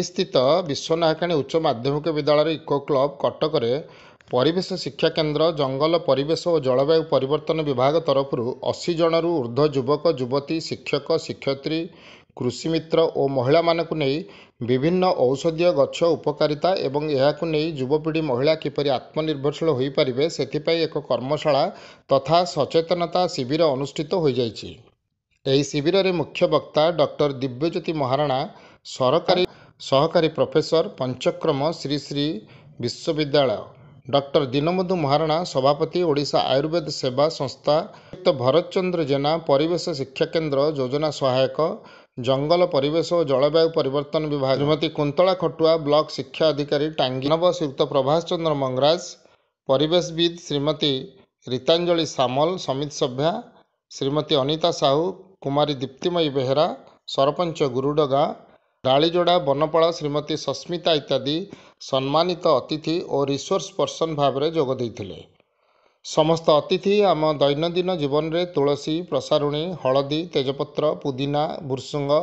स्थित विश्वनायकाणी उच्च माध्यमिक विद्यालय इको क्लब कटक परिवेश शिक्षा केन्द्र जंगल परिवेश और जलवायु परिवर्तन विभाग तरफ 80 जनरू ऊर्ध्व युवक युवती शिक्षक शिक्षयित्री कृषिमित्र और महिला मानक नहीं विभिन्न औषधीय गछ उपकारिता एवं यहाकु नहीं युवपीढ़ी महिला किपरि आत्मनिर्भरशील हो पारे से एक कर्मशाला तथा सचेतनता शिविर अनुष्ठित हो जाइछि। ଏହି ଶିବିରରେ ମୁଖ୍ୟ ବକ୍ତା ଡକ୍ଟର ଦିବ୍ୟଜ୍ୟୋତି ମହାରଣା ସରକାରୀ ସହକାରୀ ପ୍ରଫେସର ପଞ୍ଚକ୍ରମ ଶ୍ରୀ ଶ୍ରୀ ବିଶ୍ୱବିଦ୍ୟାଳୟ ଡକ୍ଟର ଦୀନବନ୍ଧୁ ମହାରଣା ସଭାପତି ଓଡ଼ିଶା ଆୟୁର୍ବେଦ ସେବା ସଂସ୍ଥା ଭରତ ଚନ୍ଦ୍ର ଜେନା ପରିବେଶ ଶିକ୍ଷା କେନ୍ଦ୍ର ଯୋଜନା ସହାୟକ ଜଙ୍ଗଲ ପରିବେଶ ଓ ଜଳବାୟୁ ପରିବର୍ତ୍ତନ ବିଭାଗ ଶ୍ରୀମତୀ କୁନ୍ତଳା ଖଟୁଆ ବ୍ଲକ ଶିକ୍ଷା ଅଧିକାରୀ ଟାଙ୍ଗୀ ନବ ଶ୍ରୀଯୁକ୍ତ ପ୍ରଭାସ ଚନ୍ଦ୍ର ମଙ୍ଗରାଜ ପରିବେଶବିତ୍ ଶ୍ରୀମତୀ ରୀତାଞ୍ଜଳି ସାମଲ ସମିତି ସଭ୍ୟା श्रीमती अनिता साहू कुमारी दीप्तिमयी बेहेरा सरपंच गुरुडगा डालीजोड़ा बनपाल श्रीमती सस्मिता इत्यादि सम्मानित अतिथि और रिसोर्स पर्सन भाव में जोग देइथिले। समस्त अतिथि आम दैनंदिन जीवन में तुलसी प्रसारुणी हलदी तेजपत्र पुदीना भुर्सुंग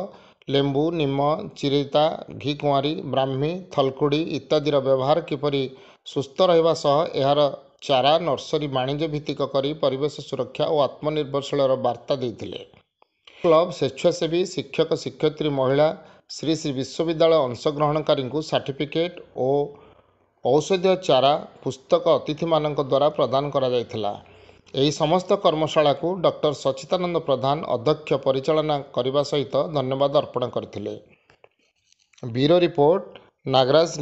लेंबू निम चिरिता घी कुआरी ब्राह्मी थलकुड़ी इत्यादि व्यवहार किपरि सुस्थ रहिबा सह एहार चारा नर्सरी वाणिज्य भित्तिक करी परिवेश सुरक्षा और आत्मनिर्भरशील वार्ता देइथिले। क्लब स्वेच्छासेवी शिक्षक शिक्षयित्री महिला श्री श्री विश्वविद्यालय अंशग्रहणकारी सर्टिफिकेट और औषधीय चारा पुस्तक अतिथि मानक द्वारा प्रदान करा जायथिला। एही समस्त कर्मशाला को डॉक्टर सचितानंद प्रधान अध्यक्ष परिचालना करने सहित धन्यवाद अर्पण करथिले। Bureau report Nagraj.